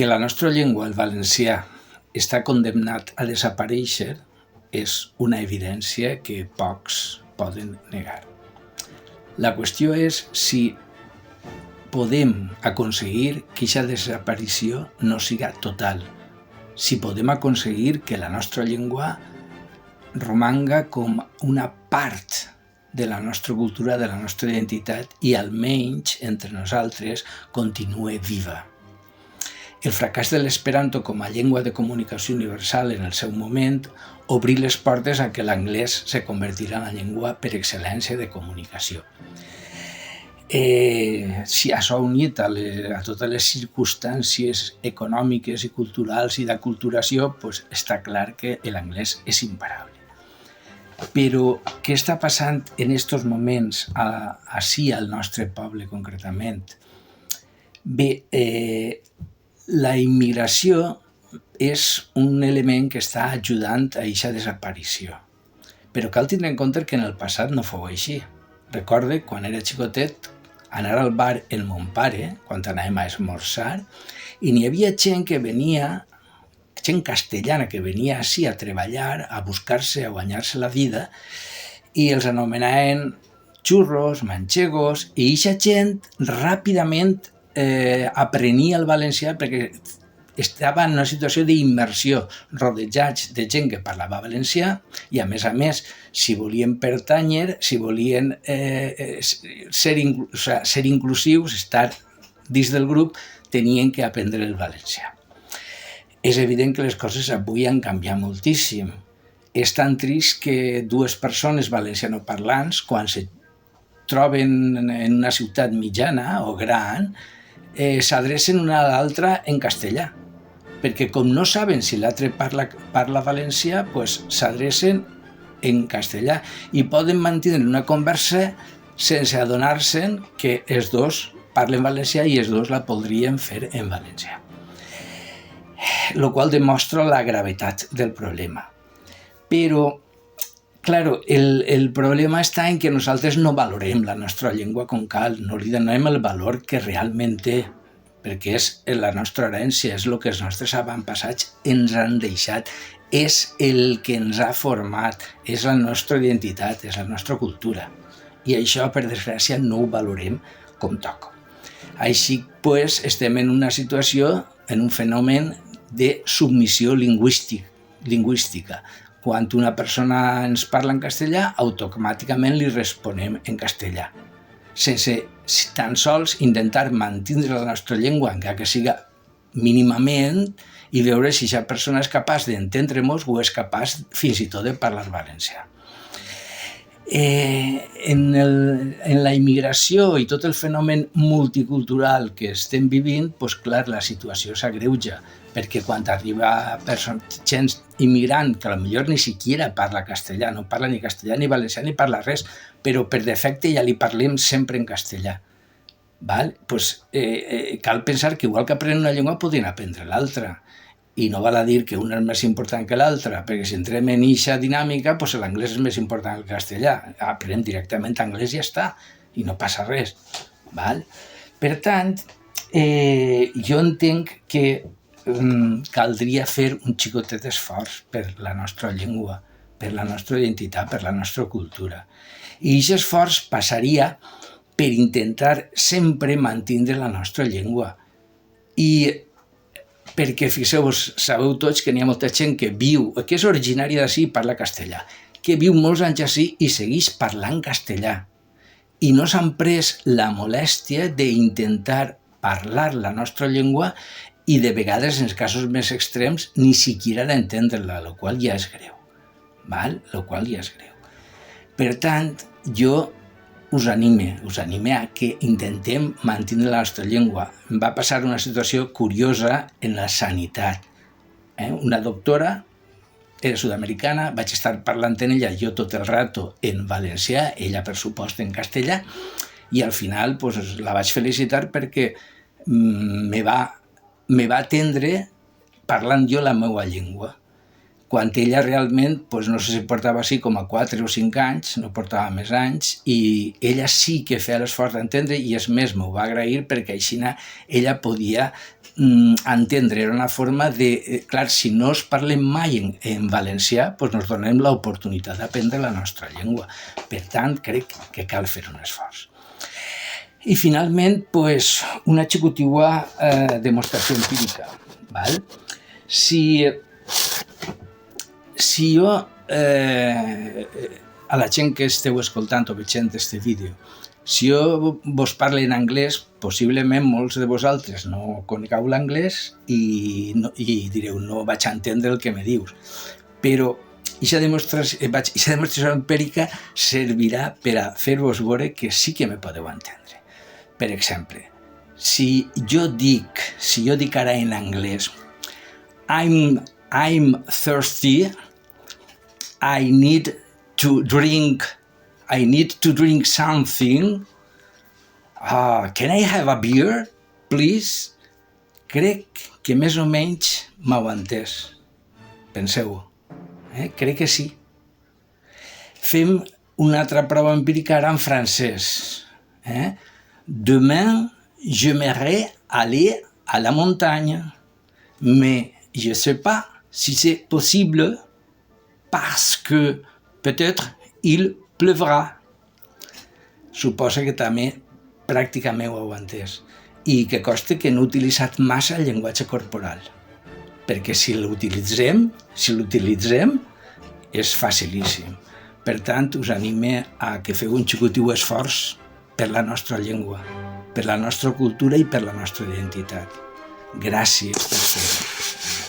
Que la nostra llengua, el valencià, està condemnat a desaparèixer és una evidència que pocs poden negar. La qüestió és si podem aconseguir que aquesta desaparició no siga total, si podem aconseguir que la nostra llengua romanga com una part de la nostra cultura, de la nostra identitat i almenys entre nosaltres continue viva. El fracàs de l'esperanto com a llengua de comunicació universal en el seu moment obrí les portes a que l'anglès se convertirà en la llengua per excel·lència de comunicació. Si això unit a totes les circumstàncies econòmiques i culturals i d'aculturació, pues està clar que l'anglès és imparable. Però què està passant en aquests moments ací al nostre poble concretament? Bé, la immigració és un element que està ajudant a aquesta desaparició. Però cal tindre en compte que en el passat no fou així. Recorde, quan era xicotet, anar al bar en mon pare, quan anàvem a esmorzar, i n'hi havia gent que venia, gent castellana que venia així a treballar, a buscar-se, a guanyar-se la vida, i els anomenaven xurros, manchegos, i aquesta gent ràpidament aprenia el valencià perquè estava en una situació d'immersió, rodejats de gent que parlava valencià i, a més, si volien pertànyer, si volien ser inclusius, estar dins del grup, tenien que aprendre el valencià. És evident que les coses avui han canviat moltíssim. És tan trist que dues persones valencianoparlants, quan se troben en una ciutat mitjana o gran, s'adrecen una a l'altra en castellà, perquè com no saben si l'altre parla valencià, s'adrecen en castellà i poden mantenir una conversa sense adonar-se'n que els dos parlen valencià i els dos la podrien fer en valencià. Lo qual demostra la gravetat del problema. Però, claro, el problema està en que nosaltres no valorem la nostra llengua com cal, no li donem el valor que realment té, perquè és la nostra herència, és el que els nostres avantpassats ens han deixat, és el que ens ha format, és la nostra identitat, és la nostra cultura. I això, per desgràcia, no ho valorem com toca. Així, estem en una situació, en un fenomen de submissió lingüística. Quan una persona ens parla en castellà, automàticament li responem en castellà, sense tan sols intentar mantenir la nostra llengua, encara que siga mínimament, i veure si aquesta persona és capaç d'entendre-nos o és capaç fins i tot de parlar valencià. En la immigració i tot el fenomen multicultural que estem vivint, clar, la situació s'agreuja, perquè quan arriba gent immigrant que potser ni siquiera parla castellà, no parla ni castellà ni valencià ni parla res, però per defecte ja li parlem sempre en castellà. Cal pensar que igual que aprenen una llengua podien aprendre l'altra, i no val a dir que una és més important que l'altra, perquè si entrem en aquesta dinàmica, l'anglès és més important que el castellà. Aprenem directament anglès i ja està, i no passa res. Per tant, jo entenc que caldria fer un xicotet esforç per la nostra llengua, per la nostra identitat, per la nostra cultura. I aquest esforç passaria per intentar sempre mantenir la nostra llengua. I perquè, fixeu-vos, sabeu tots que n'hi ha molta gent que viu, que és originària d'ací i parla castellà, que viu molts anys ací i segueix parlant castellà. I no s'han pres la molèstia d'intentar parlar la nostra llengua i de vegades, en casos més extrems, ni siquiera d'entendre-la, el qual ja és greu. Per tant, jo us anime a que intentem mantenir la nostra llengua. Em va passar una situació curiosa en la sanitat. Una doctora era sud-americana, vaig estar parlant amb ella jo tot el rato en valencià, ella per supost en castellà, i al final la vaig felicitar perquè me va atendre parlant jo la meva llengua. Quan ella realment, no sé si portava així com a 4 o 5 anys, no portava més anys, i ella sí que feia l'esforç d'entendre, i és més, m'ho va agrair perquè així ella podia entendre, era una forma de... Clar, si no es parlem mai en valencià, doncs ens donem l'oportunitat d'aprendre la nostra llengua. Per tant, crec que cal fer un esforç. I finalment, doncs, una xicotiua demostració empírica. Val? Si jo, a la gent que esteu escoltant o veient aquest vídeo, si jo vos parlo en anglès, possiblement molts de vosaltres no conegueu l'anglès i direu, no vaig entendre el que me dius. Però aquesta demostració empírica servirà per a fer-vos veure que sí que me podeu entendre. Per exemple, si jo dic ara en anglès, I'm thirsty, I need to drink something. Can I have a beer, please? Crec que més o menys m'heu entès. Penseu-ho. Crec que sí. Fem una altra prova empírica ara en francès. Demain, j'aimerais aller à la montagne, mais je ne sais pas si c'est possible parce que peut-être il pleuvra. Suposa que també pràcticament ho heu entès. I que consta que no he utilitzat massa el llenguatge corporal, perquè si l'utilitzem és facilíssim. Per tant, us anime a que feu un xicotiu esforç per la nostra llengua, per la nostra cultura i per la nostra identitat. Gràcies per fer-ho.